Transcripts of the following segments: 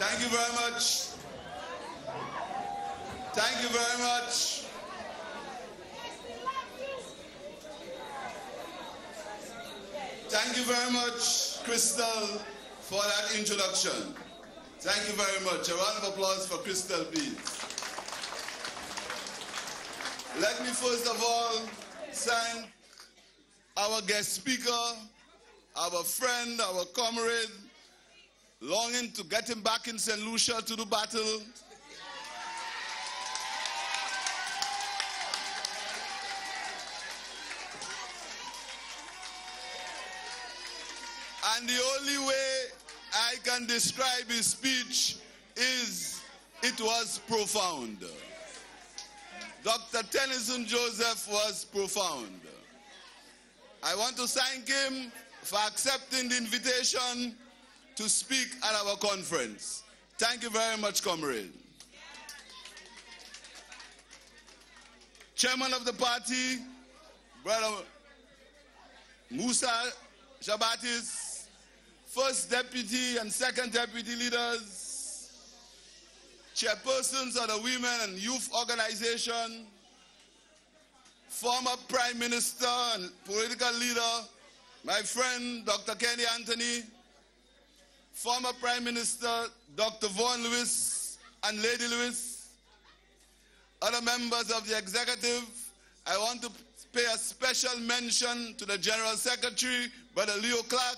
Thank you very much. Thank you very much. Thank you very much, Crystal, for that introduction. Thank you very much. A round of applause for Crystal, please. Let me first of all thank our guest speaker, our friend, our comrade, longing to get him back in St. Lucia to do battle. And the only way I can describe his speech is it was profound. Dr. Tennyson Joseph was profound. I want to thank him for accepting the invitation to speak at our conference. Thank you very much, comrade. Chairman of the party, Brother Musa Shabatis, First Deputy and Second Deputy leaders, chairpersons of the Women and Youth Organization, former Prime Minister and political leader, my friend Dr. Kenny Anthony, former Prime Minister Dr. Vaughan Lewis and Lady Lewis, other members of the executive. I want to pay a special mention to the General Secretary, Brother Leo Clark,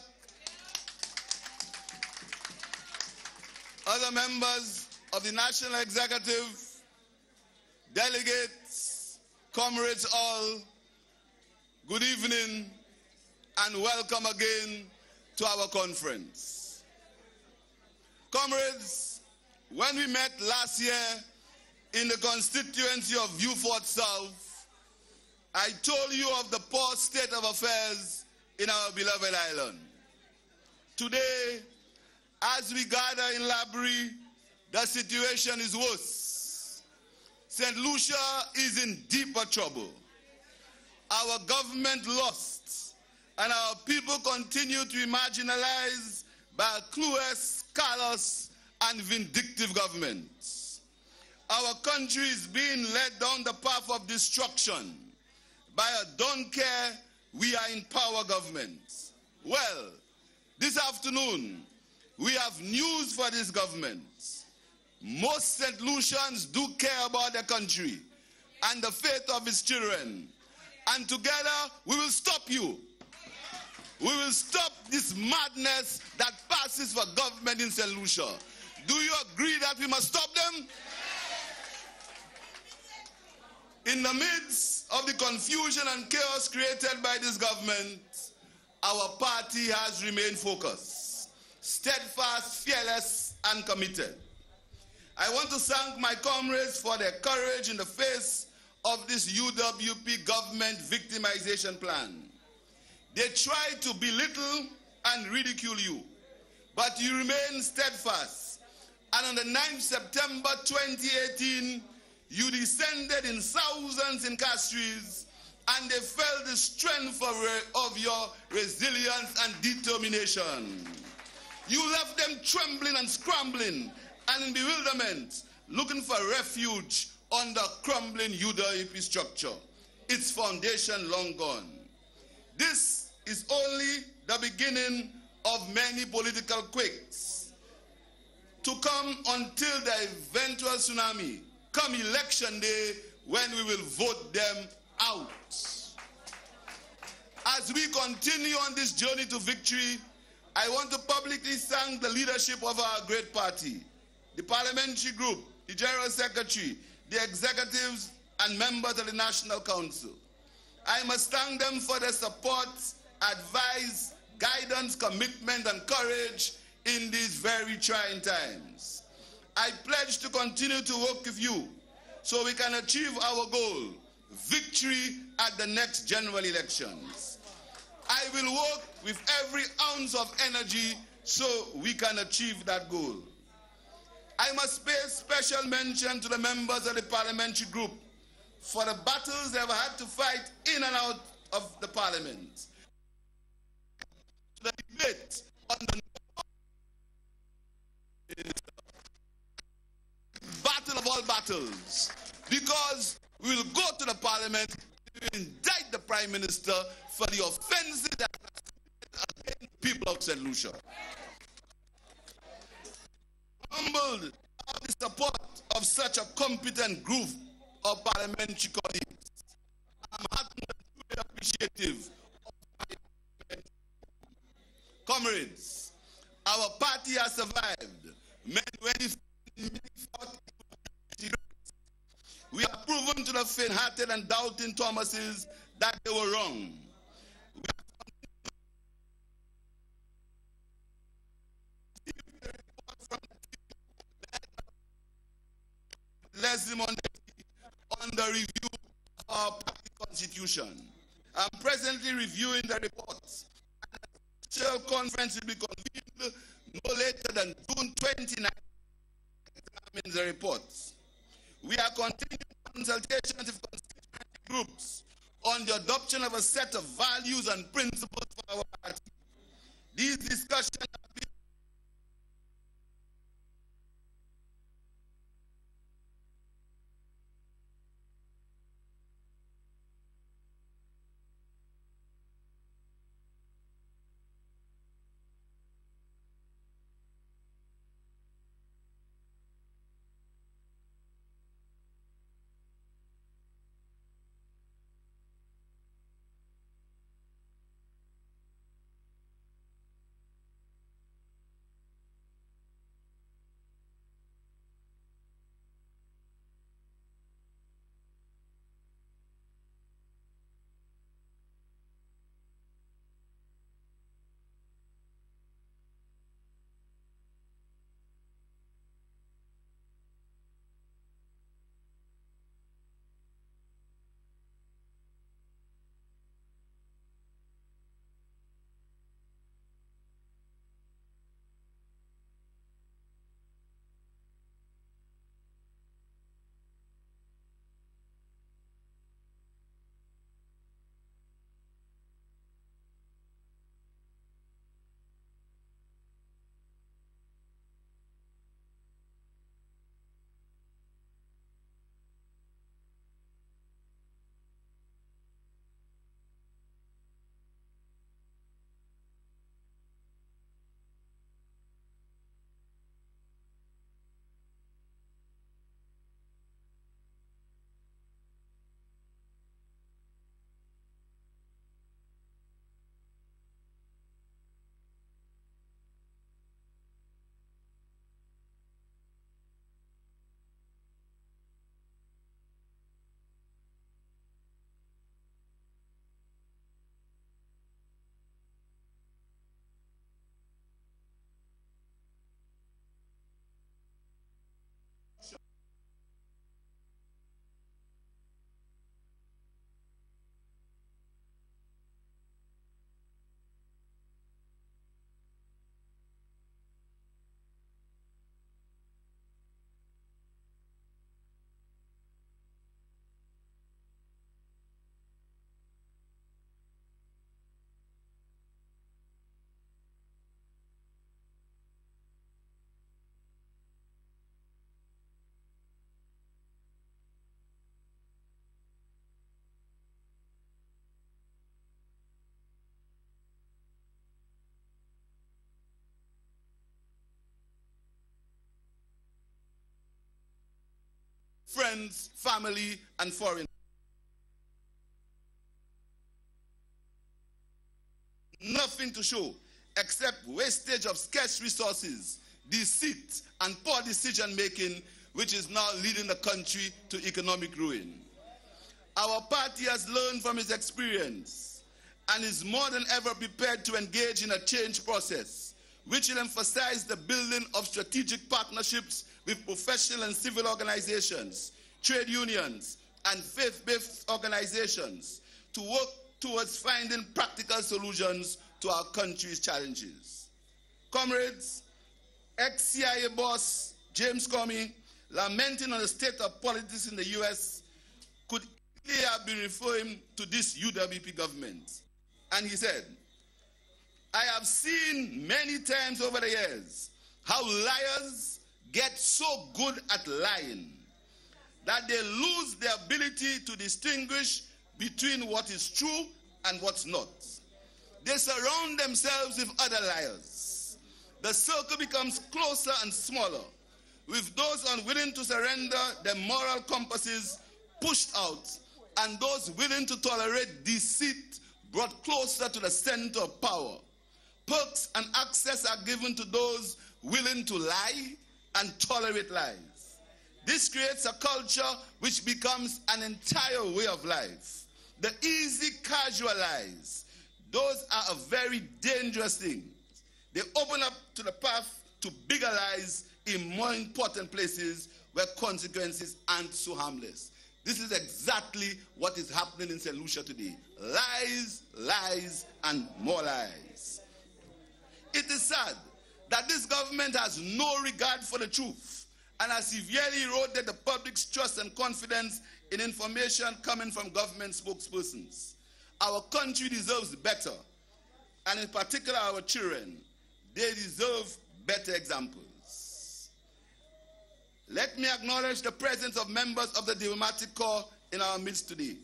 other members of the National Executive, delegates, comrades all, good evening and welcome again to our conference. Comrades, when we met last year in the constituency of Vieux-Fort South, I told you of the poor state of affairs in our beloved island. Today, as we gather in Laborie, the situation is worse. St. Lucia is in deeper trouble. Our government lost, and our people continue to be marginalized by a clueless, callous, and vindictive government. Our country is being led down the path of destruction by a don't care, we are in power government. Well, this afternoon, we have news for this government. Most St. Lucians do care about their country and the fate of its children. And together, we will stop you. We will stop this madness that passes for government in St. Lucia. Do you agree that we must stop them? In the midst of the confusion and chaos created by this government, our party has remained focused, steadfast, fearless, and committed. I want to thank my comrades for their courage in the face of this UWP government victimization plan. They tried to belittle and ridicule you, but you remain steadfast. And on the 9th September 2018, you descended in thousands in Castries, and they felt the strength of your resilience and determination. You left them trembling and scrambling and in bewilderment, looking for refuge under crumbling UWP structure, its foundation long gone. This is only the beginning of many political quakes to come until the eventual tsunami, come election day, when we will vote them out. As we continue on this journey to victory, I want to publicly thank the leadership of our great party, the parliamentary group, the General Secretary, the executives, and members of the National Council. I must thank them for their support, advice, guidance, commitment, and courage in these very trying times. I pledge to continue to work with you so we can achieve our goal, victory at the next general elections. I will work with every ounce of energy so we can achieve that goal. I must pay special mention to the members of the parliamentary group for the battles they have had to fight in and out of the parliament. The debate on the personal battles, because we will go to the parliament to indict the Prime Minister for the offences that against the people of St. Lucia. Humbled by the support of such a competent group of parliamentary colleagues, I'm heartened and truly appreciative of my comrades. Our party has survived many fought. We have proven to the faint-hearted and doubting Thomases that they were wrong. On the review of our party constitution. I'm presently reviewing the reports. A special conference will be convened no later than June 29th to examine the reports. We are continuing consultations with constituency groups on the adoption of a set of values and principles for our party. These discussions have been friends, family, and foreign. Nothing to show except wastage of scarce resources, deceit, and poor decision-making, which is now leading the country to economic ruin. Our party has learned from its experience and is more than ever prepared to engage in a change process, which will emphasize the building of strategic partnerships with professional and civil organizations, trade unions, and faith-based organizations to work towards finding practical solutions to our country's challenges. Comrades, ex-CIA boss James Comey, lamenting on the state of politics in the U.S., could easily have been referring to this UWP government. And he said, I have seen many times over the years how liars get so good at lying that they lose the ability to distinguish between what is true and what's not. They surround themselves with other liars. The circle becomes closer and smaller, with those unwilling to surrender their moral compasses pushed out, and those willing to tolerate deceit brought closer to the center of power. Perks and access are given to those willing to lie and tolerate lies. This creates a culture which becomes an entire way of life. The easy, casual lies, those are a very dangerous thing. They open up to the path to bigger lies in more important places where consequences aren't so harmless. This is exactly what is happening in St. Lucia today. Lies, lies, and more lies. It is sad that this government has no regard for the truth and has severely eroded the public's trust and confidence in information coming from government spokespersons. Our country deserves better, and in particular our children. They deserve better examples. Let me acknowledge the presence of members of the diplomatic corps in our midst today.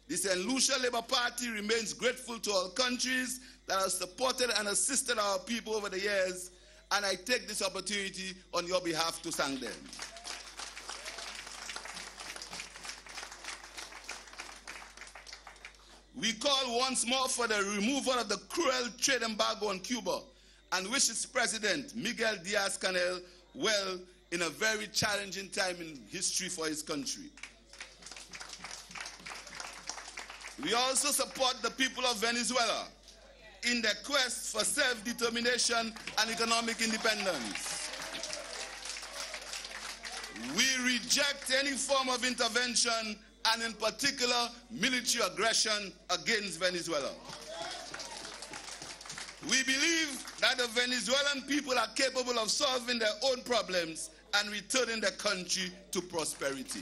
The St. Lucia Labour Party remains grateful to all countries that have supported and assisted our people over the years, and I take this opportunity on your behalf to thank them. We call once more for the removal of the cruel trade embargo on Cuba and wish its president, Miguel Diaz-Canel, well in a very challenging time in history for his country. We also support the people of Venezuela in their quest for self-determination and economic independence. We reject any form of intervention, and in particular, military aggression against Venezuela. We believe that the Venezuelan people are capable of solving their own problems and returning the country to prosperity.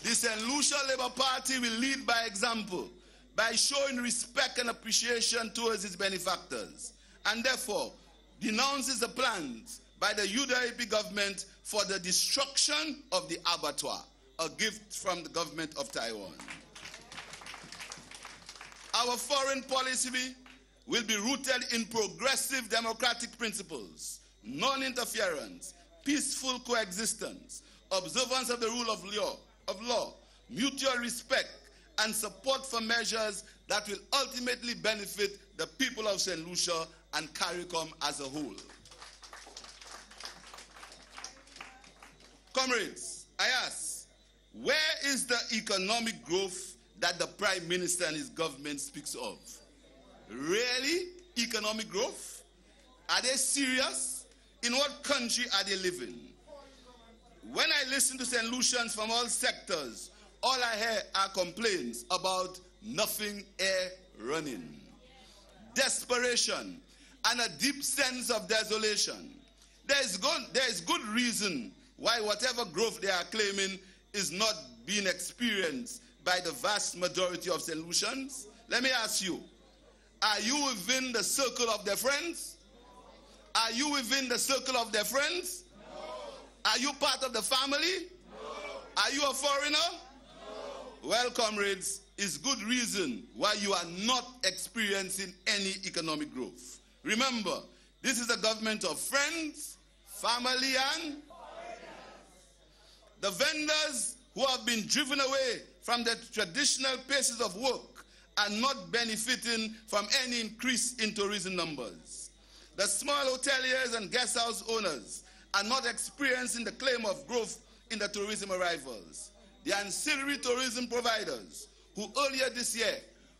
The St. Lucia Labour Party will lead by example, by showing respect and appreciation towards its benefactors, and therefore denounces the plans by the UDAP government for the destruction of the abattoir, a gift from the government of Taiwan. Our foreign policy will be rooted in progressive democratic principles, non-interference, peaceful coexistence, observance of the rule of law, mutual respect, and support for measures that will ultimately benefit the people of St. Lucia and CARICOM as a whole. Comrades, I ask, where is the economic growth that the Prime Minister and his government speaks of? Really? Economic growth? Are they serious? In what country are they living? When I listen to St. Lucians from all sectors, all I hear are complaints about nothing air running, desperation, and a deep sense of desolation. There is good reason why whatever growth they are claiming is not being experienced by the vast majority of St. Lucians. Let me ask you, are you within the circle of their friends? Are you within the circle of their friends? No. Are you part of the family? No. Are you a foreigner? No. Well, comrades, it's good reason why you are not experiencing any economic growth. Remember, this is a government of friends, family, and the vendors who have been driven away from the traditional places of work are not benefiting from any increase in tourism numbers. The small hoteliers and guest house owners are not experiencing the claim of growth in the tourism arrivals. The ancillary tourism providers, who earlier this year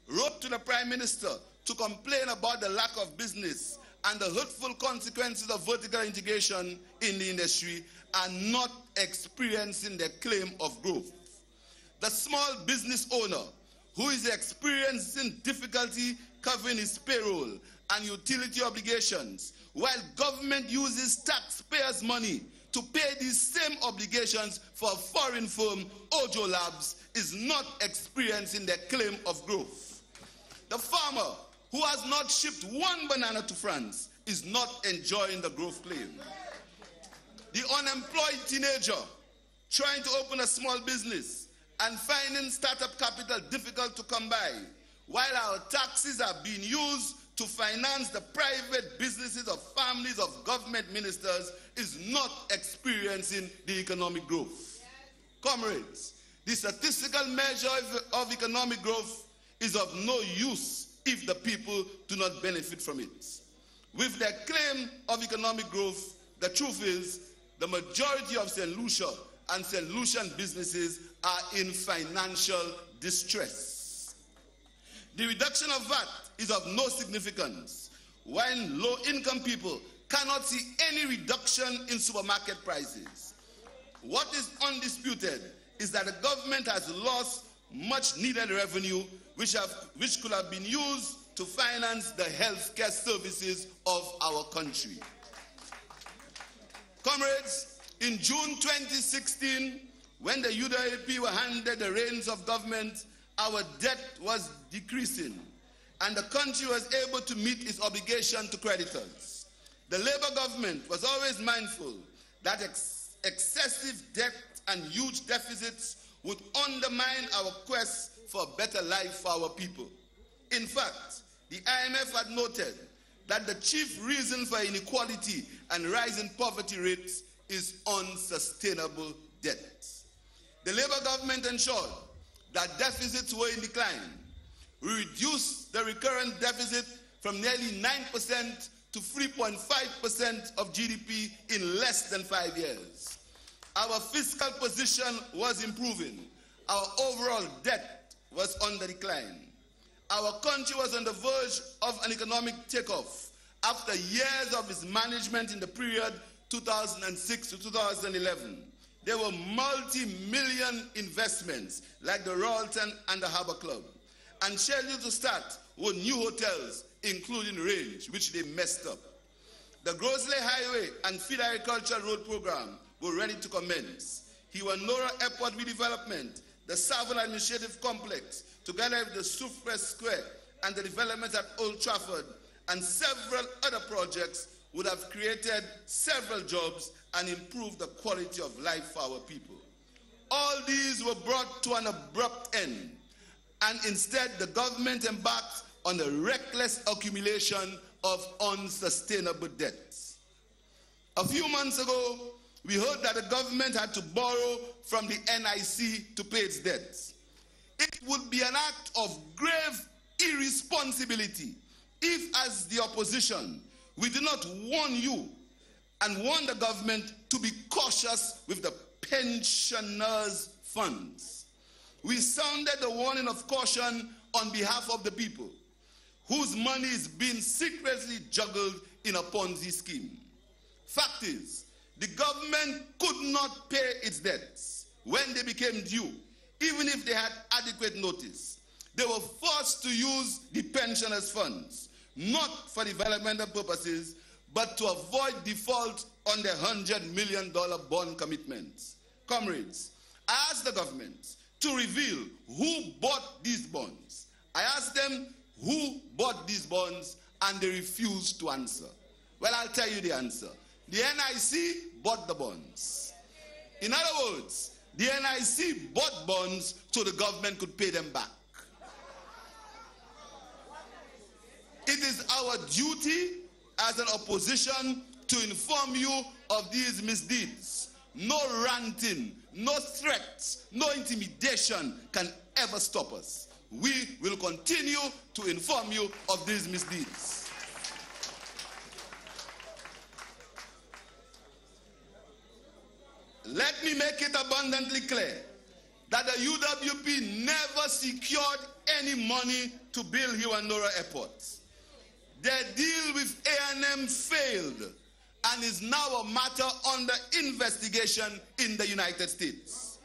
wrote to the Prime Minister to complain about the lack of business and the hurtful consequences of vertical integration in the industry, are not experiencing the claim of growth. The small business owner who is experiencing difficulty covering his payroll and utility obligations, while government uses taxpayers' money to pay these same obligations for a foreign firm, Ojo Labs, is not experiencing the claim of growth. The farmer who has not shipped one banana to France is not enjoying the growth claim. The unemployed teenager trying to open a small business and finding startup capital difficult to come by, while our taxes are being used to finance the private businesses of families of government ministers, is not experiencing the economic growth. Comrades, the statistical measure of economic growth is of no use if the people do not benefit from it. With their claim of economic growth, the truth is the majority of St. Lucia and St. Lucian businesses are in financial distress. The reduction of VAT is of no significance when low-income people cannot see any reduction in supermarket prices. What is undisputed is that the government has lost much needed revenue which could have been used to finance the healthcare services of our country. Comrades, in June 2016, when the UWP were handed the reins of government, our debt was decreasing and the country was able to meet its obligation to creditors. The Labour government was always mindful that excessive debt and huge deficits would undermine our quest for a better life for our people. In fact, the IMF had noted that the chief reason for inequality and rising poverty rates is unsustainable debt. The Labour government ensured that deficits were in decline. We reduced the recurrent deficit from nearly 9% to 3.5% of GDP in less than 5 years. Our fiscal position was improving. Our overall debt was on the decline. Our country was on the verge of an economic takeoff after years of mismanagement in the period 2006 to 2011. There were multi-million investments like the Royalton and the Harbour Club, and scheduled to start were new hotels, including Range, which they messed up. The Grosley Highway and Feed Agricultural Road Program were ready to commence. Hiwanora Airport redevelopment, the Savile Administrative Complex, together with the Suffrage Square and the development at Old Trafford, and several other projects would have created several jobs and improved the quality of life for our people. All these were brought to an abrupt end, and instead the government embarked on the reckless accumulation of unsustainable debts. A few months ago, we heard that the government had to borrow from the NIC to pay its debts. It would be an act of grave irresponsibility if, as the opposition, we did not warn you and warn the government to be cautious with the pensioners' funds. We sounded the warning of caution on behalf of the people, whose money is being secretly juggled in a Ponzi scheme. Fact is, the government could not pay its debts when they became due, even if they had adequate notice. They were forced to use the pensioners' funds, not for developmental purposes, but to avoid default on their $100 million bond commitments. Comrades, I asked the government to reveal who bought these bonds. I asked them who bought these bonds, and they refused to answer. Well, I'll tell you the answer. The NIC bought the bonds. In other words, the NIC bought bonds so the government could pay them back. It is our duty as an opposition to inform you of these misdeeds. No ranting, no threats, no intimidation can ever stop us. We will continue to inform you of these misdeeds. Let me make it abundantly clear that the UWP never secured any money to build Hiwanora Airport. Their deal with A&M failed and is now a matter under investigation in the United States.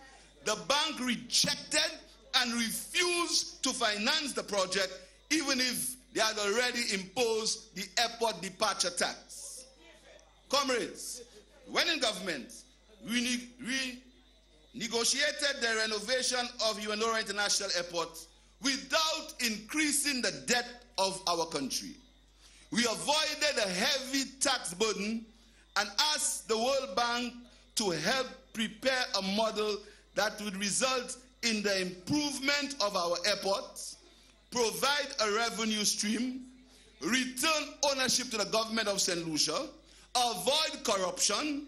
The bank rejected and refused to finance the project, even if they had already imposed the airport departure tax. Comrades, when in government, we negotiated the renovation of Hiwanora International Airport without increasing the debt of our country. We avoided a heavy tax burden and asked the World Bank to help prepare a model that would result in the improvement of our airports, provide a revenue stream, return ownership to the government of St. Lucia, avoid corruption,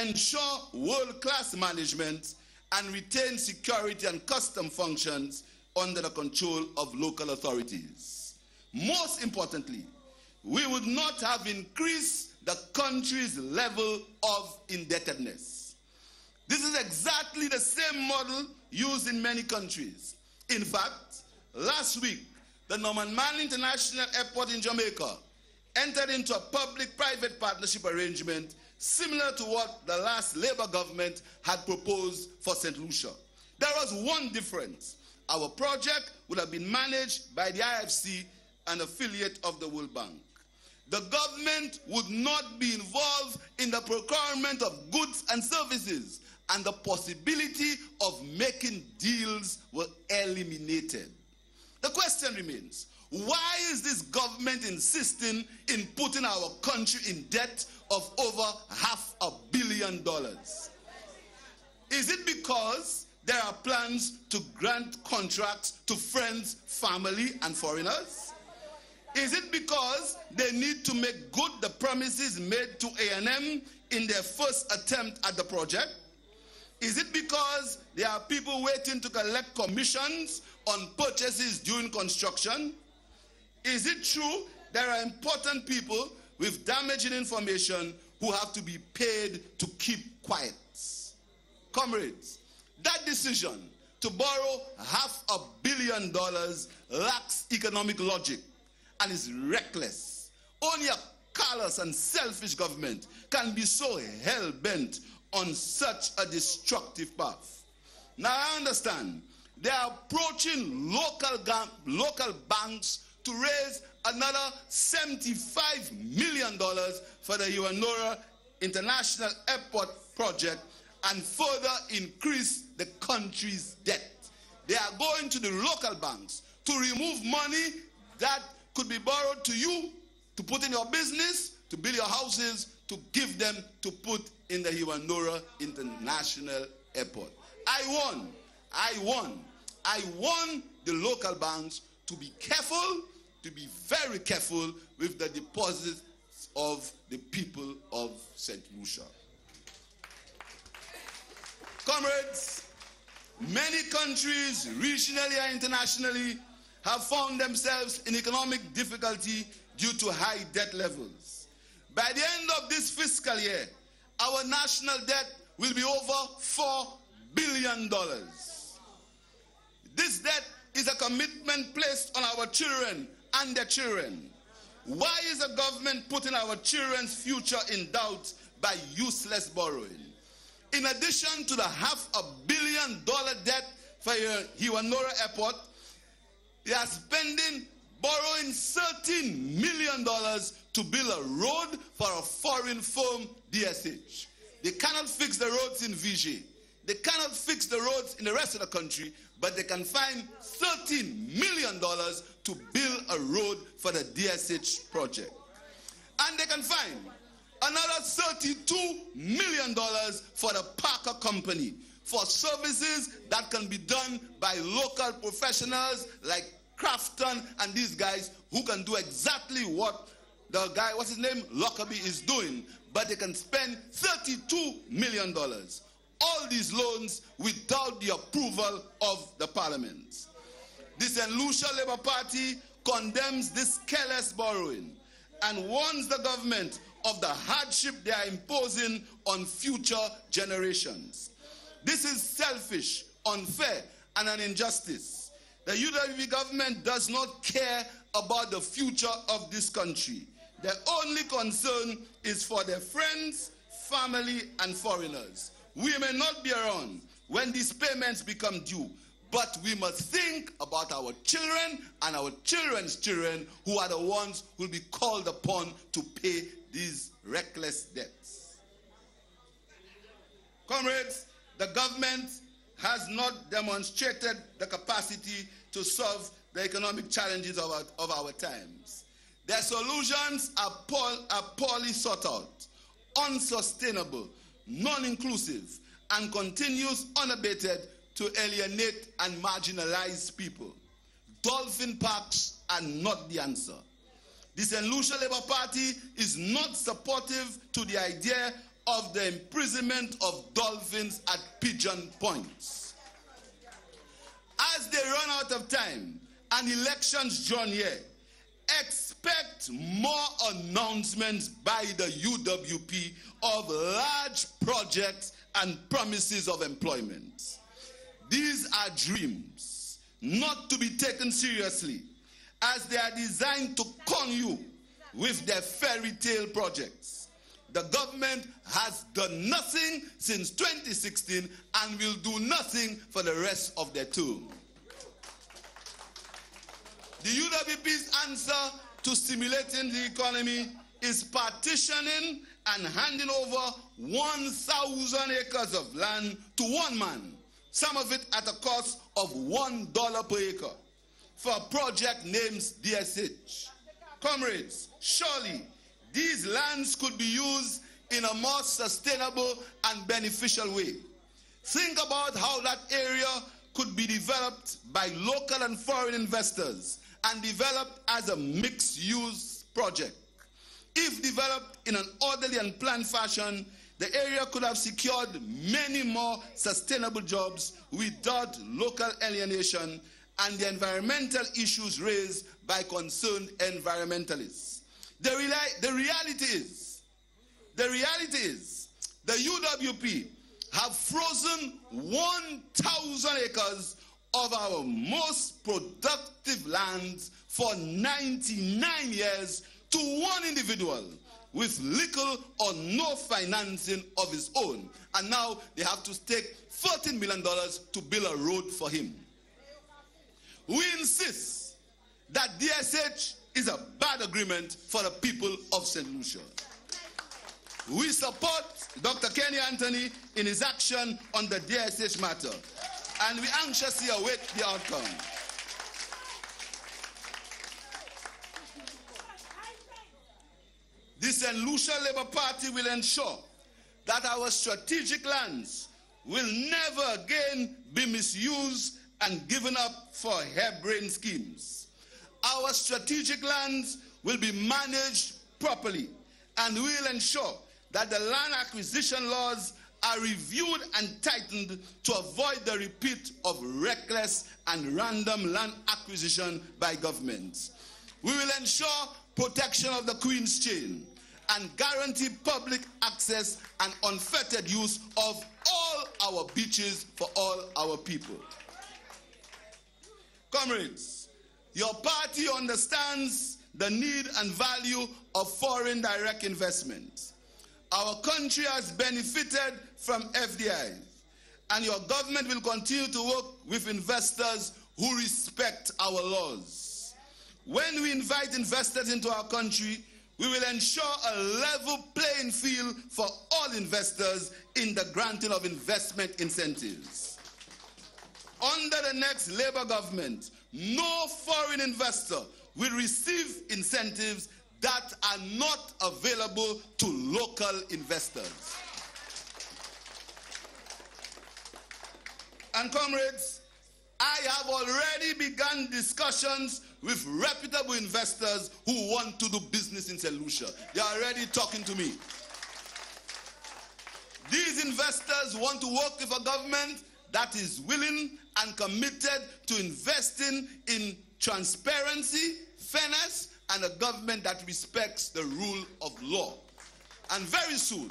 ensure world-class management, and retain security and custom functions under the control of local authorities. Most importantly, we would not have increased the country's level of indebtedness. This is exactly the same model used in many countries. In fact, last week, the Norman Manley International Airport in Jamaica entered into a public-private partnership arrangement similar to what the last Labour government had proposed for St. Lucia. There was one difference. Our project would have been managed by the IFC, an affiliate of the World Bank. The government would not be involved in the procurement of goods and services, and the possibility of making deals were eliminated. The question remains, why is this government insisting in putting our country in debt of over $500 million? Is it because there are plans to grant contracts to friends, family, and foreigners? Is it because they need to make good the promises made to A&M in their first attempt at the project? Is it because there are people waiting to collect commissions on purchases during construction? Is it true there are important people with damaging information who have to be paid to keep quiet? Comrades, that decision to borrow $500 million lacks economic logic and is reckless. Only a callous and selfish government can be so hell-bent on such a destructive path. Now I understand they are approaching local banks to raise another $75 million for the Iwanora International Airport project and further increase the country's debt. They are going to the local banks to remove money that could be borrowed to you, to put in your business, to build your houses, to give them to put in the Iwanora International Airport. I warn the local banks to be careful, to be very careful with the deposits of the people of St. Lucia. Comrades, many countries, regionally and internationally, have found themselves in economic difficulty due to high debt levels. By the end of this fiscal year, our national debt will be over $4 billion. This debt is a commitment placed on our children and their children. Why is the government putting our children's future in doubt by useless borrowing? In addition to the $500 million debt for Iwanora Airport, they are borrowing $13 million to build a road for a foreign firm, DSH. They cannot fix the roads in VJ. They cannot fix the roads in the rest of the country, but they can find $13 million to build a road for the DSH project. And they can find another $32 million for the Parker Company for services that can be done by local professionals like Crafton and these guys who can do exactly what the guy, what's his name, Laborie is doing, but they can spend $32 million. All these loans without the approval of the parliament. The St. Lucia Labour Party condemns this careless borrowing and warns the government of the hardship they are imposing on future generations. This is selfish, unfair, and an injustice. The UWP government does not care about the future of this country. Their only concern is for their friends, family, and foreigners. We may not be around when these payments become due, but we must think about our children and our children's children who are the ones who will be called upon to pay these reckless debts. Comrades, the government has not demonstrated the capacity to solve the economic challenges of our times. Their solutions are poorly thought out, unsustainable, non-inclusive, and continues unabated to alienate and marginalize people. Dolphin parks are not the answer. The St. Lucia Labour Party is not supportive to the idea of the imprisonment of dolphins at pigeon points. As they run out of time and elections draw near, expect more announcements by the UWP of large projects and promises of employment. These are dreams, not to be taken seriously, as they are designed to con you with their fairy tale projects. The government has done nothing since 2016 and will do nothing for the rest of their term. The UWP's answer to stimulating the economy is partitioning and handing over 1,000 acres of land to one man, some of it at a cost of $1 per acre, for a project named DSH. Comrades, surely these lands could be used in a more sustainable and beneficial way. Think about how that area could be developed by local and foreign investors and developed as a mixed-use project. If developed in an orderly and planned fashion, the area could have secured many more sustainable jobs without local alienation and the environmental issues raised by concerned environmentalists. The reality is, the UWP have frozen 1,000 acres of our most productive lands for 99 years to one individual with little or no financing of his own. And now they have to take $14 million to build a road for him. We insist that DSH is a bad agreement for the people of St. Lucia. We support Dr. Kenny Anthony in his action on the DSH matter, and we anxiously await the outcome. The St. Lucia Labour Party will ensure that our strategic lands will never again be misused and given up for harebrained schemes. Our strategic lands will be managed properly, and we will ensure that the land acquisition laws are reviewed and tightened to avoid the repeat of reckless and random land acquisition by governments. We will ensure protection of the Queen's chain and guarantee public access and unfettered use of all our beaches for all our people. Comrades, your party understands the need and value of foreign direct investment. Our country has benefited from FDI, and your government will continue to work with investors who respect our laws. When we invite investors into our country, we will ensure a level playing field for all investors in the granting of investment incentives. Under the next Labour government, no foreign investor will receive incentives that are not available to local investors. And comrades, I have already begun discussions with reputable investors who want to do business in St. Lucia. They are already talking to me. These investors want to work with a government that is willing and committed to investing in transparency, fairness, and a government that respects the rule of law. And very soon,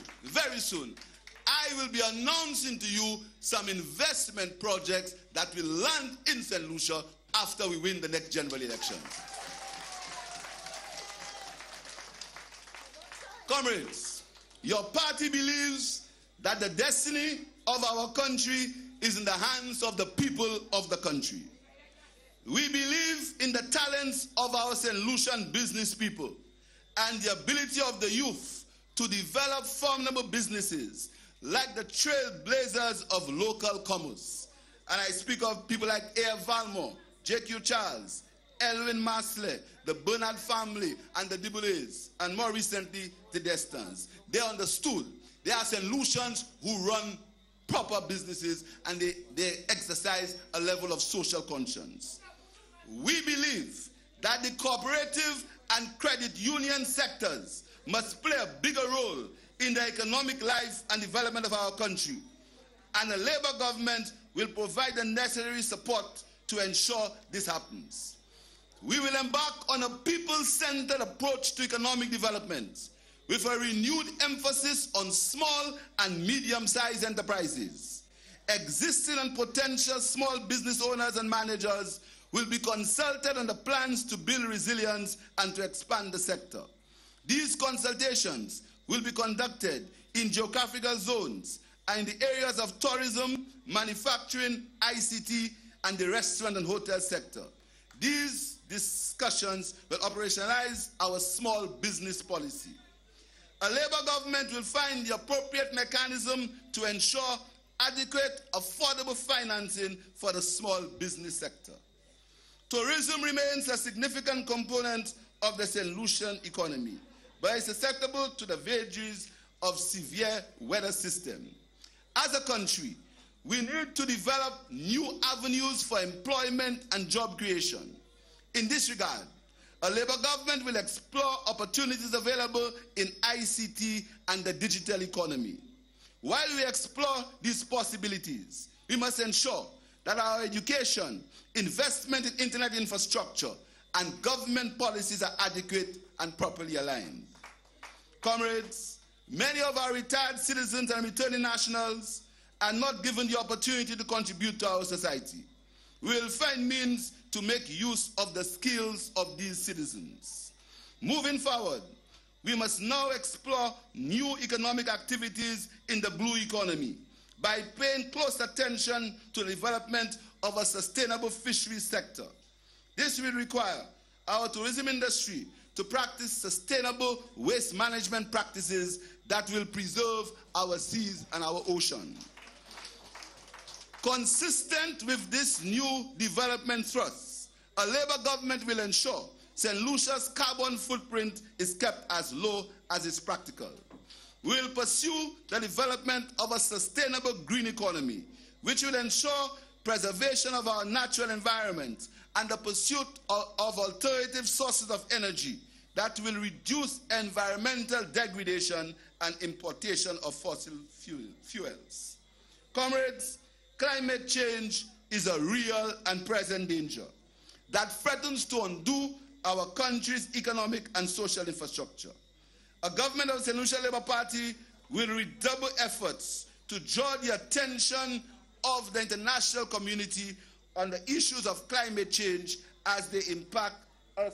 I will be announcing to you some investment projects that will land in St. Lucia after we win the next general election. Comrades, your party believes that the destiny of our country is in the hands of the people of the country. We believe in the talents of our St. Lucian business people and the ability of the youth to develop formidable businesses like the trailblazers of local commerce. And I speak of people like A.F. Valmore, J.Q. Charles, Elwin Masley, the Bernard family, and the Delegates, and more recently, the Destans. They understood There are St. Lucians who run proper businesses and they exercise a level of social conscience. We believe that the cooperative and credit union sectors must play a bigger role in the economic life and development of our country. And the Labour government will provide the necessary support to ensure this happens. We will embark on a people-centered approach to economic development with a renewed emphasis on small and medium-sized enterprises. Existing and potential small business owners and managers will be consulted on the plans to build resilience and to expand the sector. These consultations will be conducted in geographical zones and in the areas of tourism, manufacturing, ICT, and the restaurant and hotel sector. These discussions will operationalize our small business policy. A Labour government will find the appropriate mechanism to ensure adequate, affordable financing for the small business sector. Tourism remains a significant component of the St. Lucian economy, but is susceptible to the vagaries of severe weather system. As a country, we need to develop new avenues for employment and job creation. In this regard, a Labour government will explore opportunities available in ICT and the digital economy. While we explore these possibilities, we must ensure that our education, investment in internet infrastructure, and government policies are adequate and properly aligned. Comrades, many of our retired citizens and returning nationals are not given the opportunity to contribute to our society. We will find means to make use of the skills of these citizens. Moving forward, we must now explore new economic activities in the blue economy by paying close attention to the development of a sustainable fisheries sector. This will require our tourism industry to practice sustainable waste management practices that will preserve our seas and our ocean. Consistent with this new development thrust, a Labour government will ensure St. Lucia's carbon footprint is kept as low as is practical. We will pursue the development of a sustainable green economy, which will ensure preservation of our natural environment and the pursuit of alternative sources of energy that will reduce environmental degradation and importation of fossil fuels. Comrades, climate change is a real and present danger that threatens to undo our country's economic and social infrastructure. A government of the St. Lucia Labour Party will redouble efforts to draw the attention of the international community on the issues of climate change as they impact us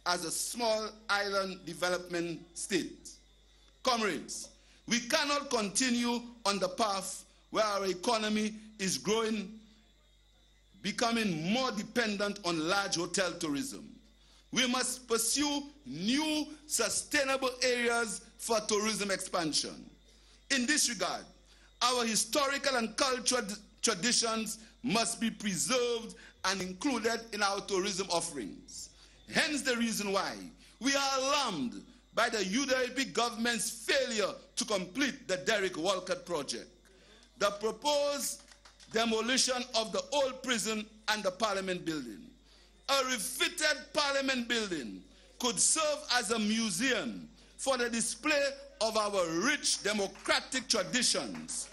as a small island development state. Comrades, we cannot continue on the path where our economy is growing, becoming more dependent on large hotel tourism. We must pursue new sustainable areas for tourism expansion. In this regard, our historical and cultural traditions must be preserved and included in our tourism offerings. Hence the reason why we are alarmed by the UDP government's failure to complete the Derek Walcott project. The proposed demolition of the old prison and the Parliament building. A refitted Parliament building could serve as a museum for the display of our rich democratic traditions,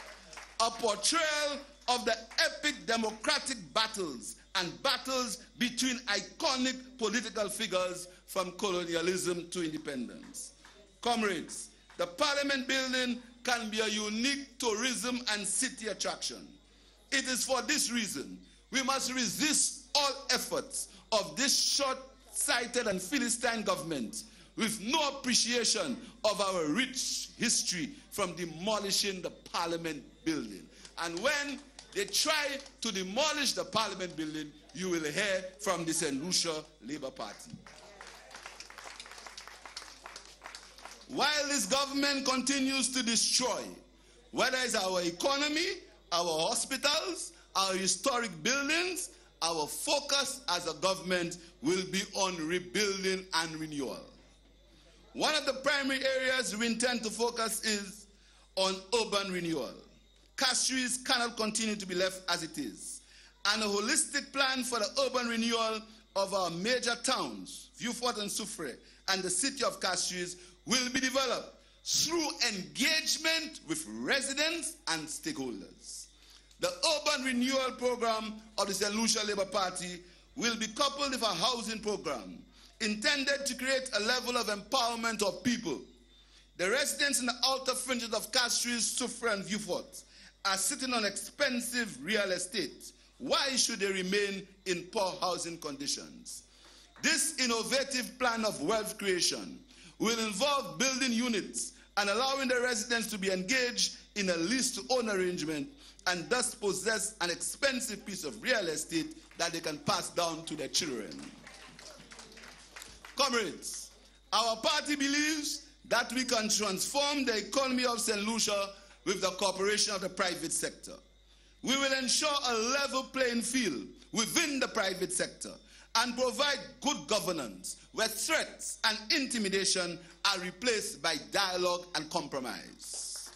a portrayal of the epic democratic battles and battles between iconic political figures from colonialism to independence. Comrades, the Parliament building can be a unique tourism and city attraction. It is for this reason we must resist all efforts of this short-sighted and Philistine government with no appreciation of our rich history from demolishing the Parliament building. And when they try to demolish the Parliament building, you will hear from the St. Lucia Labour Party. While this government continues to destroy, whether it's our economy, our hospitals, our historic buildings, our focus as a government will be on rebuilding and renewal. One of the primary areas we intend to focus is on urban renewal. Castries cannot continue to be left as it is. And a holistic plan for the urban renewal of our major towns, Vieux Fort and Soufrière, and the city of Castries will be developed through engagement with residents and stakeholders. The urban renewal program of the St. Lucia Labour Party will be coupled with a housing program intended to create a level of empowerment of people. The residents in the outer fringes of Castries, Soufrière, and Vieux Fort are sitting on expensive real estate. Why should they remain in poor housing conditions? This innovative plan of wealth creation will involve building units and allowing the residents to be engaged in a lease-to-own arrangement and thus possess an expensive piece of real estate that they can pass down to their children. Comrades, our party believes that we can transform the economy of St. Lucia with the cooperation of the private sector. We will ensure a level playing field within the private sector and provide good governance where threats and intimidation are replaced by dialogue and compromise.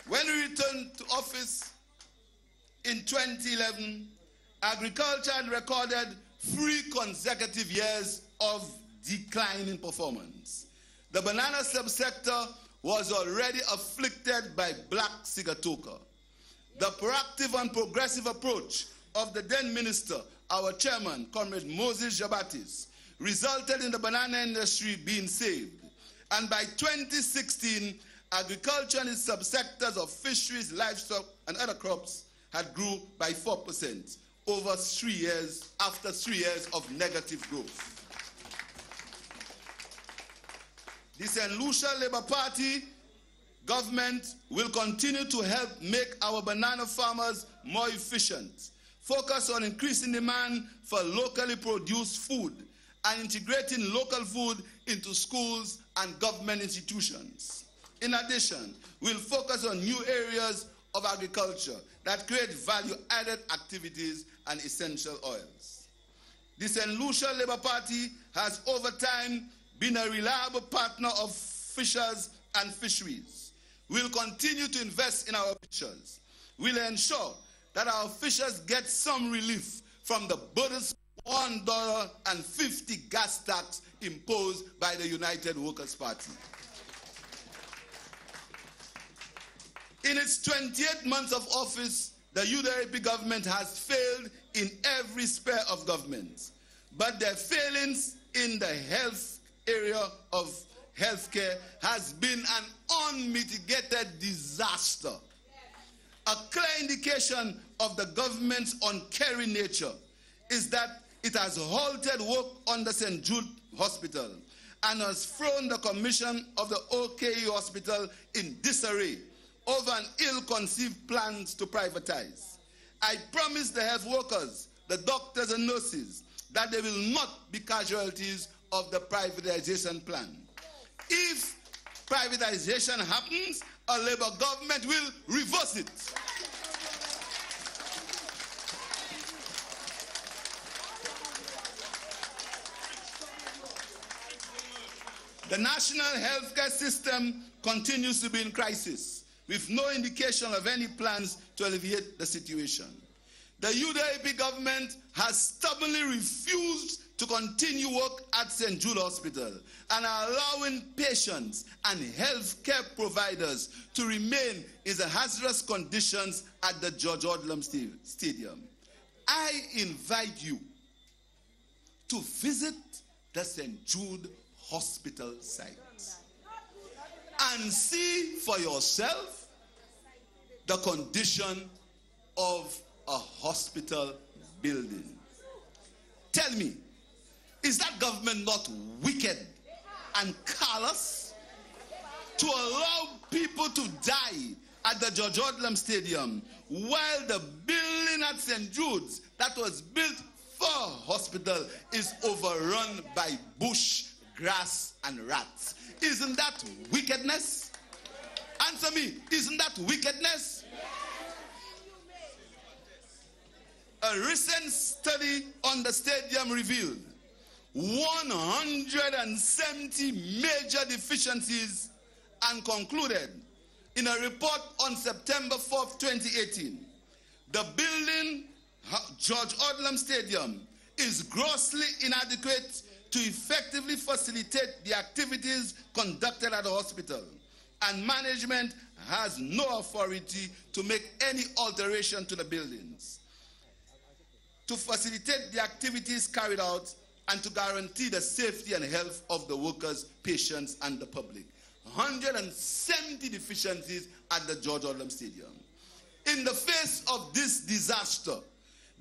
When we returned to office in 2011, agriculture had recorded 3 consecutive years of decline in performance. The banana subsector was already afflicted by black sigatoka. The proactive and progressive approach of the then minister, our chairman, Comrade Moses Jabatis, resulted in the banana industry being saved. And by 2016, agriculture and its subsectors of fisheries, livestock, and other crops had grew by 4% over 3 years, after 3 years of negative growth. The St. Lucia Labour Party government will continue to help make our banana farmers more efficient, focus on increasing demand for locally produced food, and integrating local food into schools and government institutions. In addition, we'll focus on new areas of agriculture that create value-added activities and essential oils. The St. Lucia Labour Party has over time been a reliable partner of fishers and fisheries. We'll continue to invest in our fishers. We'll ensure that our fishers get some relief from the burdensome $1.50 gas tax imposed by the United Workers' Party. In its 28 months of office, the UDAP government has failed in every sphere of government. But their failings in the health area of healthcare has been an unmitigated disaster. A clear indication of the government's uncaring nature is that it has halted work on the St. Jude Hospital and has thrown the commission of the OKE Hospital in disarray over an ill-conceived plan to privatize. I promise the health workers, the doctors and nurses, that they will not be casualties of the privatization plan. If privatization happens, a Labour government will reverse it. The national healthcare system continues to be in crisis, with no indication of any plans to alleviate the situation. The UDAP government has stubbornly refused to continue work at St. Jude Hospital and are allowing patients and healthcare providers to remain in the hazardous conditions at the George Odlum Stadium. I invite you to visit the St. Jude Hospital site and see for yourself the condition of a hospital building. Tell me, is that government not wicked and callous to allow people to die at the George Odlum Stadium while the building at St. Jude's that was built for a hospital is overrun by bush, grass, and rats? Isn't that wickedness? Answer me, isn't that wickedness? A recent study on the stadium revealed 170 major deficiencies and concluded In a report on September 4th, 2018, the building, George Odlum Stadium, is grossly inadequate to effectively facilitate the activities conducted at the hospital, and management has no authority to make any alteration to the buildings to facilitate the activities carried out and to guarantee the safety and health of the workers, patients, and the public. 170 deficiencies at the George Odlum Stadium. In the face of this disaster,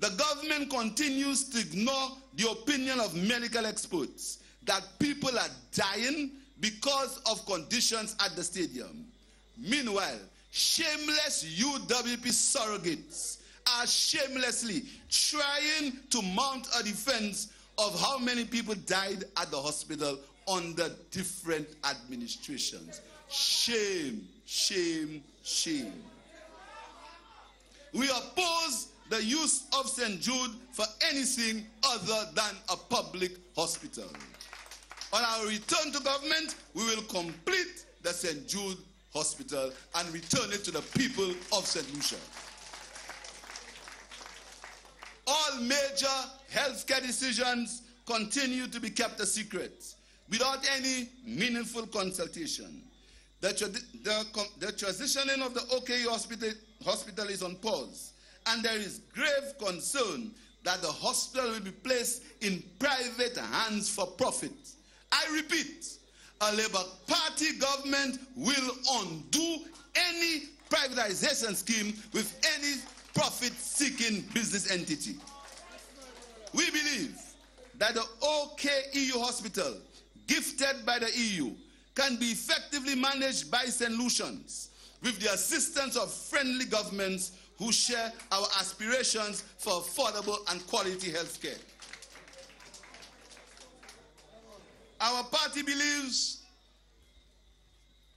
the government continues to ignore the opinion of medical experts that people are dying because of conditions at the stadium. Meanwhile, shameless UWP surrogates are shamelessly trying to mount a defense of how many people died at the hospital under different administrations. Shame, shame, shame. We oppose the use of St. Jude for anything other than a public hospital. On our return to government, we will complete the St. Jude Hospital and return it to the people of St. Lucia. All major healthcare decisions continue to be kept a secret without any meaningful consultation. The transitioning of the OKE hospital is on pause, and there is grave concern that the hospital will be placed in private hands for profit. I repeat, a Labour Party government will undo any privatization scheme with any profit-seeking business entity. We believe that the OKEU hospital, gifted by the EU, can be effectively managed by St. Lucians with the assistance of friendly governments who share our aspirations for affordable and quality health care. Our party believes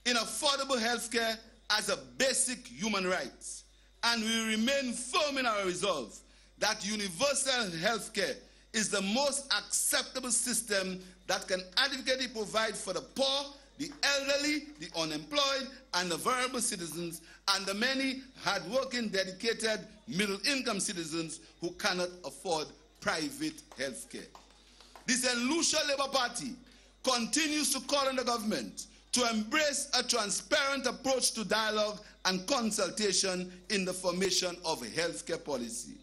in affordable health care as a basic human right, and we remain firm in our resolve that universal health care is the most acceptable system that can adequately provide for the poor, the elderly, the unemployed, and the vulnerable citizens, and the many hard-working, dedicated, middle-income citizens who cannot afford private health care. The St. Lucia Labour Party continues to call on the government to embrace a transparent approach to dialogue and consultation in the formation of healthcare policy.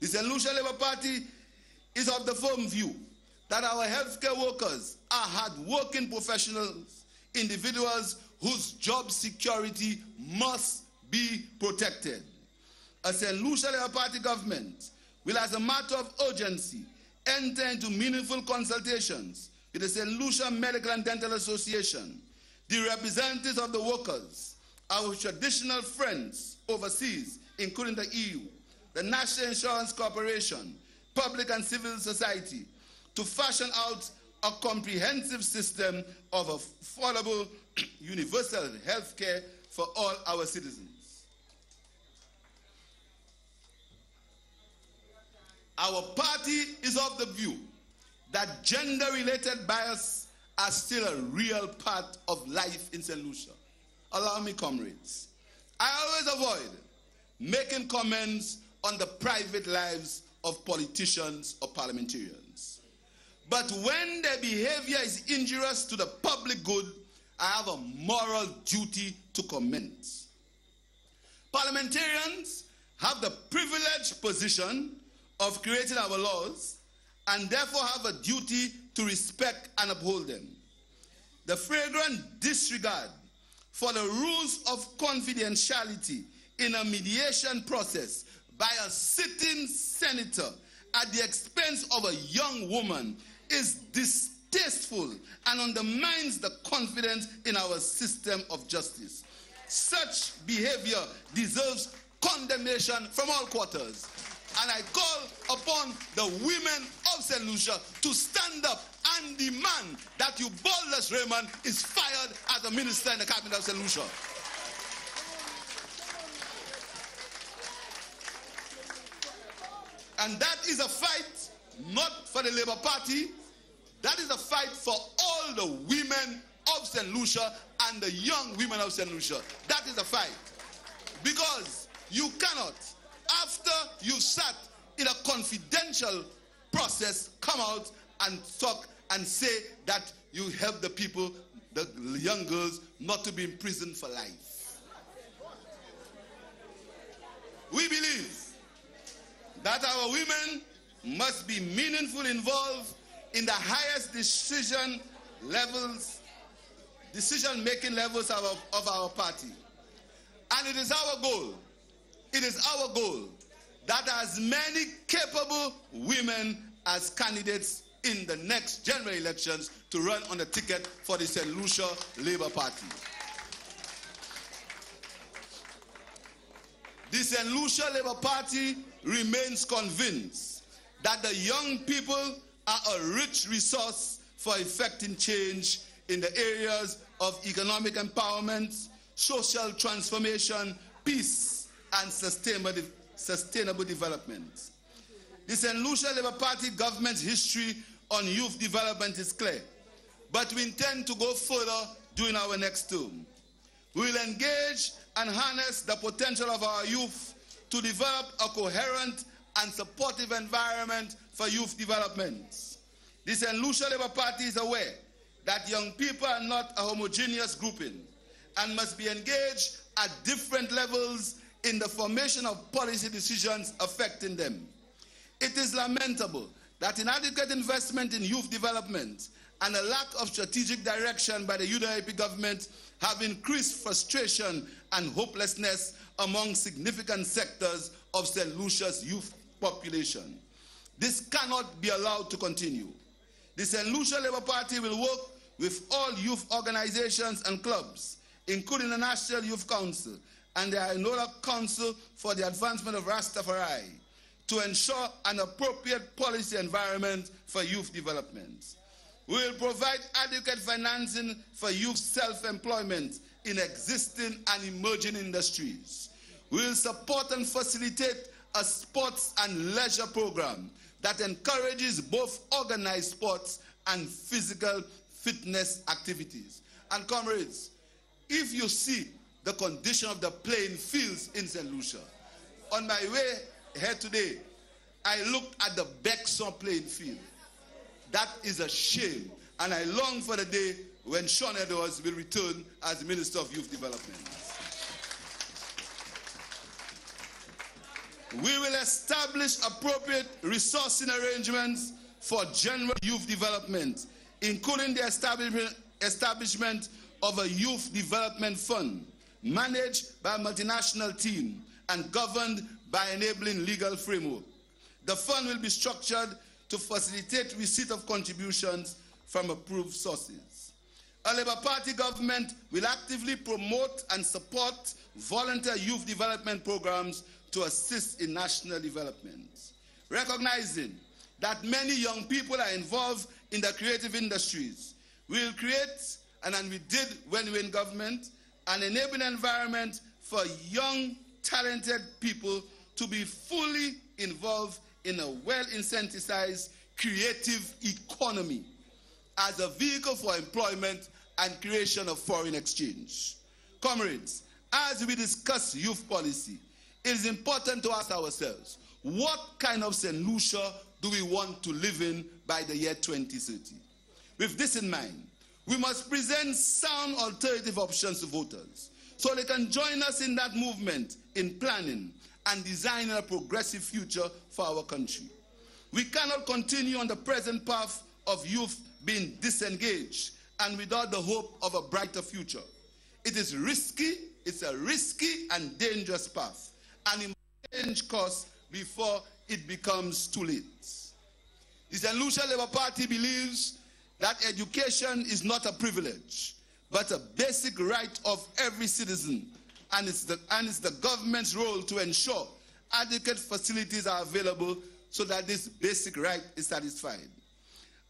The St. Lucia Labour Party is of the firm view that our healthcare workers are hard-working professionals, individuals whose job security must be protected. A St. Lucia Labour Party government will, as a matter of urgency, enter into meaningful consultations with the St. Lucia Medical and Dental Association, the representatives of the workers, our traditional friends overseas, including the EU, the National Insurance Corporation, public and civil society, to fashion out a comprehensive system of affordable universal health care for all our citizens. Our party is of the view that gender-related bias are still a real part of life in St. Lucia. Allow me, comrades. I always avoid making comments on the private lives of politicians or parliamentarians. But when their behavior is injurious to the public good, I have a moral duty to comment. Parliamentarians have the privileged position of creating our laws and therefore have a duty to respect and uphold them. The flagrant disregard for the rules of confidentiality in a mediation process by a sitting senator at the expense of a young woman is distasteful and undermines the confidence in our system of justice. Such behavior deserves condemnation from all quarters. And I call upon the women of St. Lucia to stand up and demand that Eubolus Raymond is fired as a minister in the cabinet of St. Lucia. And that is a fight not for the Labour Party. That is a fight for all the women of St. Lucia and the young women of St. Lucia. That is a fight. Because you cannot, after you've sat in a confidential process, come out and talk and say that you help the people, the young girls, not to be in prison for life. We believe that our women must be meaningfully involved in the highest decision-making levels of our party. And it is our goal that as many capable women as candidates in the next general elections to run on the ticket for the St. Lucia Labour Party. The St. Lucia Labour Party remains convinced that the young people are a rich resource for effecting change in the areas of economic empowerment, social transformation, peace, and sustainable development. The St. Lucia Labour Party government's history on youth development is clear, but we intend to go further during our next term. We will engage and harness the potential of our youth to develop a coherent and supportive environment for youth development. The St. Lucia Labour Party is aware that young people are not a homogeneous grouping and must be engaged at different levels in the formation of policy decisions affecting them. It is lamentable that inadequate investment in youth development and a lack of strategic direction by the UDIP government have increased frustration and hopelessness among significant sectors of St. Lucia's youth population. This cannot be allowed to continue. The St. Lucia Labour Party will work with all youth organizations and clubs, including the National Youth Council and the Inola Council for the Advancement of Rastafari, to ensure an appropriate policy environment for youth development. We will provide adequate financing for youth self-employment in existing and emerging industries. We will support and facilitate a sports and leisure program that encourages both organized sports and physical fitness activities. And comrades, if you see the condition of the playing fields in St. Lucia, on my way here today, I looked at the Bexon playing field. That is a shame, and I long for the day when Sean Edwards will return as Minister of Youth Development. We will establish appropriate resourcing arrangements for general youth development, including the establishment of a youth development fund managed by a multinational team and governed by enabling legal framework. The fund will be structured to facilitate receipt of contributions from approved sources. A Labour Party government will actively promote and support volunteer youth development programs to assist in national development. Recognizing that many young people are involved in the creative industries, we will create, and we did when we were in government, an enabling environment for young, talented people to be fully involved in a well-incentivized creative economy as a vehicle for employment and creation of foreign exchange. Comrades, as we discuss youth policy, it is important to ask ourselves, what kind of St. Lucia do we want to live in by the year 2030? With this in mind, we must present sound alternative options to voters so they can join us in that movement in planning and designing a progressive future for our country. We cannot continue on the present path of youth being disengaged and without the hope of a brighter future. It is risky, it's a risky and dangerous path, and it must change course before it becomes too late. The St. Lucia Labour Party believes that education is not a privilege, but a basic right of every citizen, and it's the government's role to ensure adequate facilities are available so that this basic right is satisfied.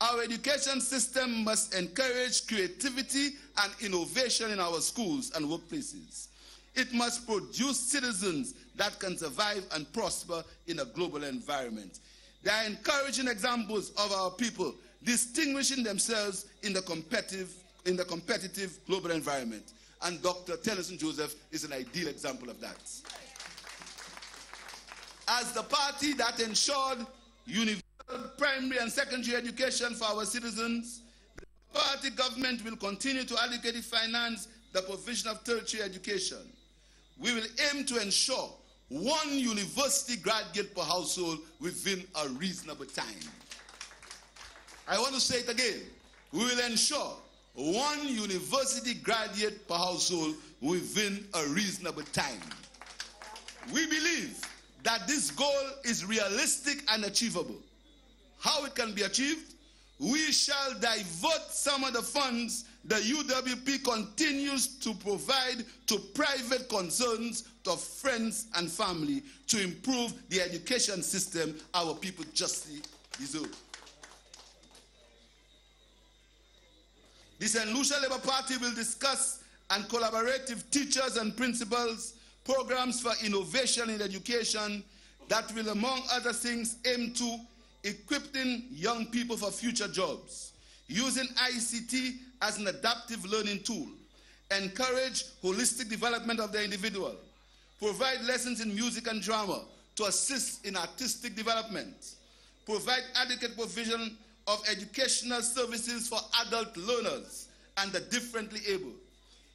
Our education system must encourage creativity and innovation in our schools and workplaces. It must produce citizens that can survive and prosper in a global environment. There are encouraging examples of our people distinguishing themselves in the competitive in the competitive global environment. And Dr. Tennyson Joseph is an ideal example of that. As the party that ensured universal primary and secondary education for our citizens, the party government will continue to adequately finance the provision of tertiary education. We will aim to ensure 1 university graduate per household within a reasonable time. I want to say it again. We will ensure 1 university graduate per household within a reasonable time. We believe that this goal is realistic and achievable. How it can be achieved? We shall divert some of the funds the UWP continues to provide to private concerns, to friends and family, to improve the education system our people justly deserve. The St. Lucia Labour Party will discuss and collaborate with teachers and principals programs for innovation in education that will, among other things, aim to equipping young people for future jobs, using ICT as an adaptive learning tool, encourage holistic development of the individual, provide lessons in music and drama to assist in artistic development, provide adequate provision of educational services for adult learners and the differently able,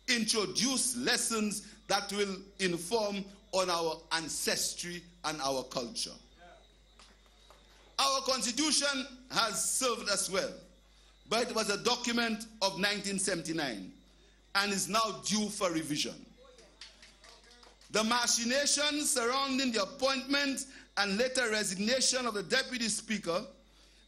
introduce lessons that will inform on our ancestry and our culture. Our constitution has served us well, but it was a document of 1979 and is now due for revision. The machinations surrounding the appointment and later resignation of the Deputy Speaker,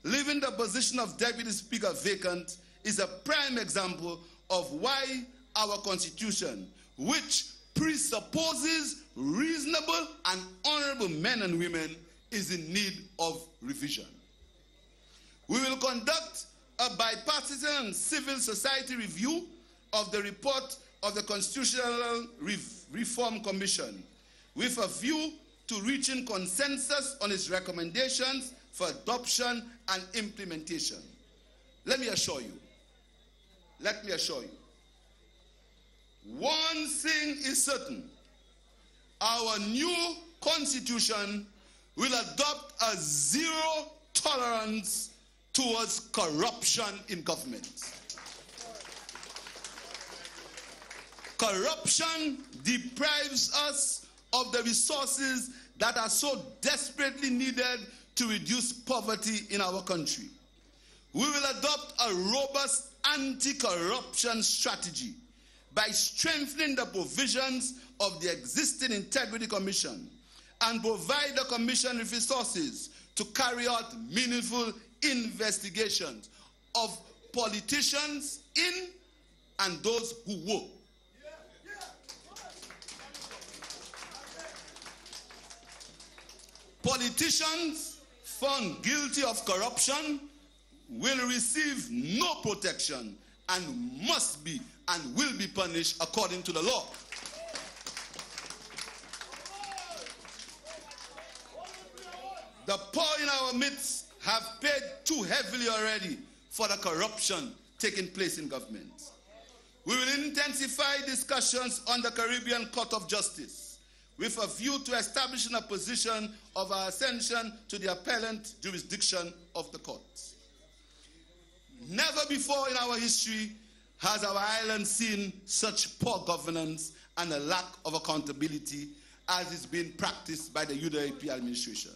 leaving the position of Deputy Speaker vacant, is a prime example of why our constitution, which presupposes reasonable and honorable men and women, is in need of revision. We will conduct a bipartisan civil society review of the report of the Constitutional Reform Commission with a view to reaching consensus on its recommendations for adoption and implementation. Let me assure you, one thing is certain: our new constitution will adopt a zero tolerance towards corruption in government. Corruption deprives us of the resources that are so desperately needed to reduce poverty in our country. We will adopt a robust anti-corruption strategy by strengthening the provisions of the existing Integrity Commission and provide the Commission with resources to carry out meaningful investigations of politicians in and those who work. Politicians found guilty of corruption will receive no protection and must be and will be punished according to the law. The poor in our midst have paid too heavily already for the corruption taking place in government. We will intensify discussions on the Caribbean Court of Justice with a view to establishing a position of our ascension to the appellant jurisdiction of the court. Never before in our history has our island seen such poor governance and a lack of accountability as is being practiced by the UWP administration.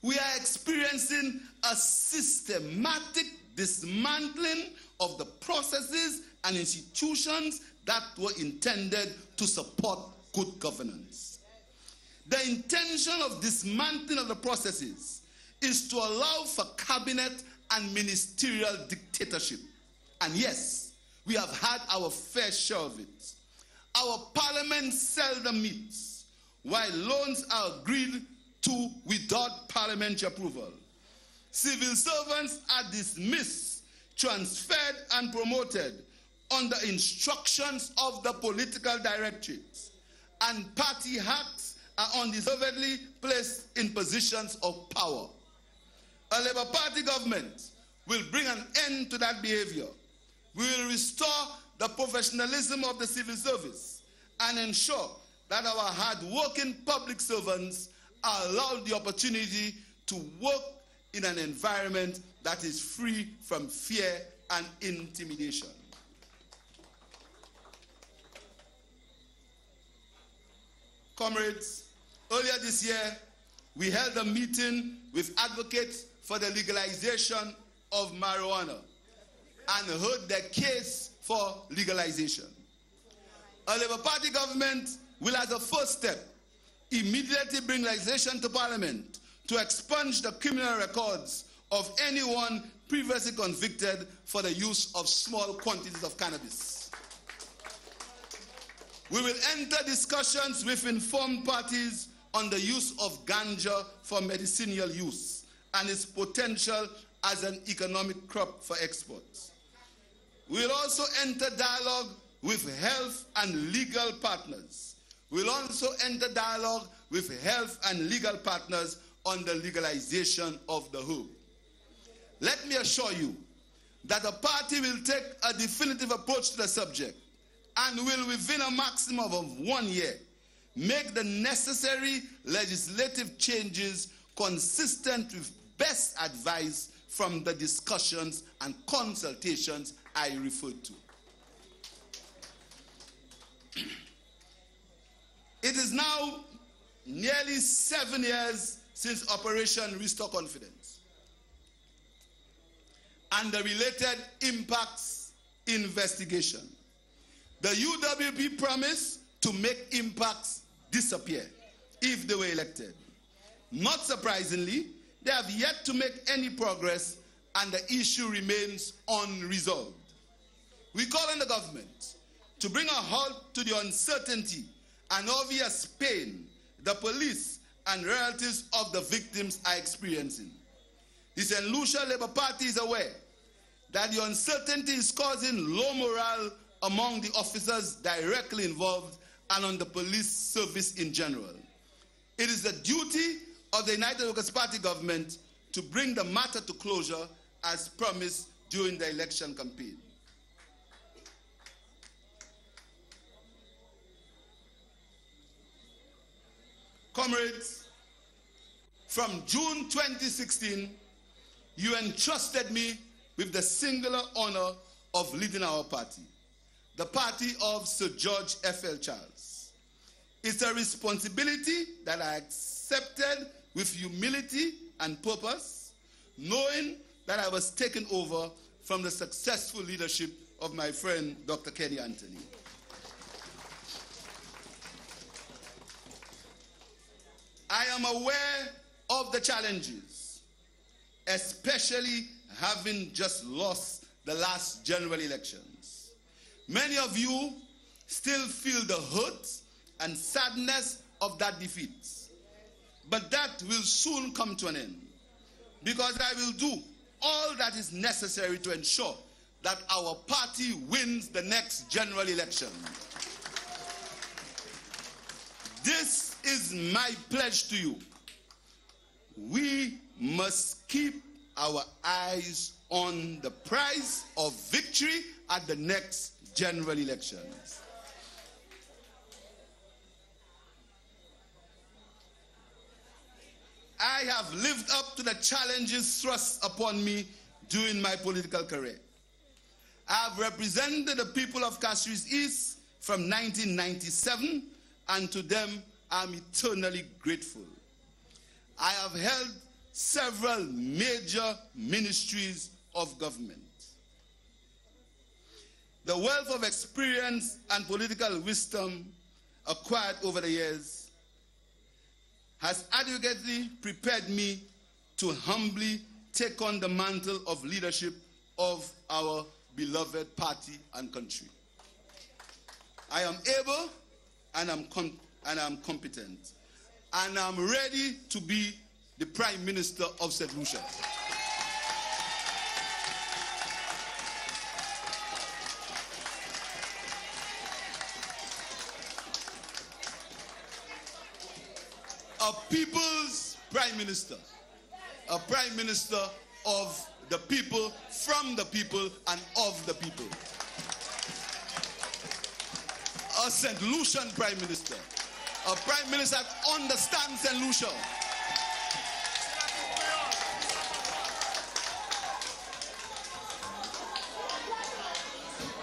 We are experiencing a systematic dismantling of the processes and institutions that were intended to support good governance. The intention of dismantling of the processes is to allow for cabinet and ministerial dictatorship. And yes, we have had our fair share of it. Our parliament seldom meets, while loans are agreed to without parliamentary approval. Civil servants are dismissed, transferred, and promoted under instructions of the political directorates, and party hacks are undeservedly placed in positions of power. A Labour Party government will bring an end to that behavior We will restore the professionalism of the civil service and ensure that our hard-working public servants are allowed the opportunity to work in an environment that is free from fear and intimidation. Comrades, earlier this year, we held a meeting with advocates for the legalization of marijuana and heard their case for legalization. A Labour Party government will, as a first step, immediately bring legislation to Parliament to expunge the criminal records of anyone previously convicted for the use of small quantities of cannabis. We will enter discussions with informed parties on the use of ganja for medicinal use and its potential as an economic crop for exports. We will also enter dialogue with health and legal partners. We will also enter dialogue with health and legal partners on the legalization of the herb. Let me assure you that the party will take a definitive approach to the subject and will, within a maximum of 1 year, make the necessary legislative changes consistent with best advice from the discussions and consultations I referred to. It is now nearly 7 years since Operation Restore Confidence and the related impacts investigation. The UWP promised to make impacts disappear if they were elected. Not surprisingly, they have yet to make any progress and the issue remains unresolved. We call on the government to bring a halt to the uncertainty and obvious pain the police and relatives of the victims are experiencing. The St. Lucia Labour Party is aware that the uncertainty is causing low morale among the officers directly involved and on the police service in general. It is the duty of the United Workers' Party government to bring the matter to closure as promised during the election campaign. Comrades, from June 2016, you entrusted me with the singular honor of leading our party, the party of Sir George F.L. Charles. It's a responsibility that I accepted with humility and purpose, knowing that I was taken over from the successful leadership of my friend, Dr. Kenny Anthony. I am aware of the challenges, especially having just lost the last general elections. Many of you still feel the hurt and sadness of that defeat. But that will soon come to an end, because I will do all that is necessary to ensure that our party wins the next general election. This is my pledge to you. We must keep our eyes on the prize of victory at the next general elections. I have lived up to the challenges thrust upon me during my political career. I have represented the people of Castries East from 1997, and to them I'm eternally grateful. I have held several major ministries of government. The wealth of experience and political wisdom acquired over the years has adequately prepared me to humbly take on the mantle of leadership of our beloved party and country. I am able and I'm competent, and I'm ready to be the Prime Minister of St. Lucia. A people's Prime Minister, a Prime Minister of the people, from the people, and of the people. A St. Lucian Prime Minister. A Prime Minister that understands St. Lucia.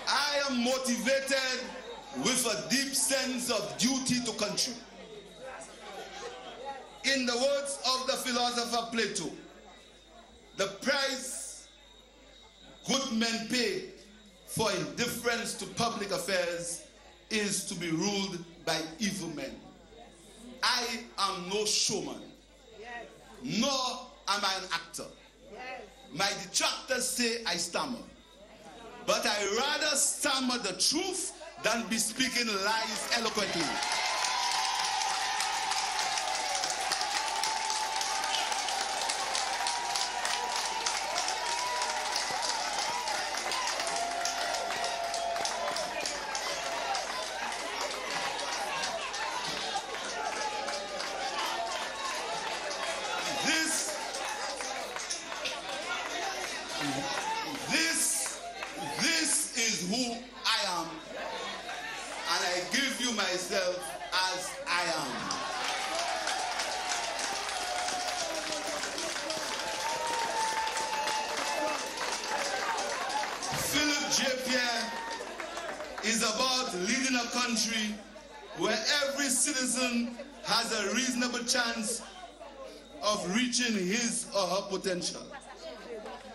I am motivated with a deep sense of duty to country. In the words of the philosopher Plato, the price good men pay for indifference to public affairs is to be ruled by evil men. I am no showman, nor am I an actor. My detractors say I stammer, but I rather stammer the truth than be speaking lies eloquently. This is who I am, and I give you myself as I am. Philip J. Pierre is about leading a country where every citizen has a reasonable chance of reaching his or her potential,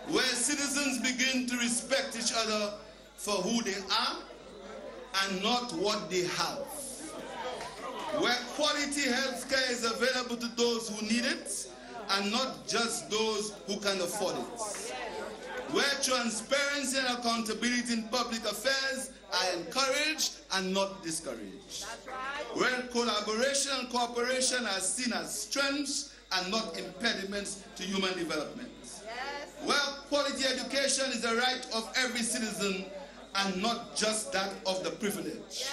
where citizens begin to respect each other for who they are and not what they have, where quality health care is available to those who need it and not just those who can afford it, where transparency and accountability in public affairs are encouraged and not discouraged, where collaboration and cooperation are seen as strengths and not impediments to human development, where quality education is the right of every citizen and not just that of the privileged,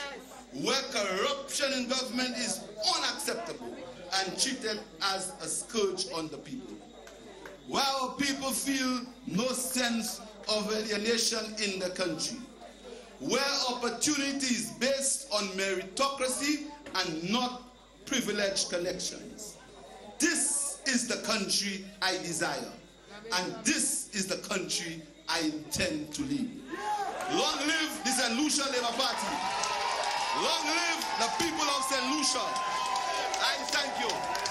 where corruption in government is unacceptable and treated as a scourge on the people, where our people feel no sense of alienation in the country, where opportunity is based on meritocracy and not privileged connections. This is the country I desire, and this is the country I intend to lead. Long live the St. Lucia Labour Party. Long live the people of St. Lucia. I thank you.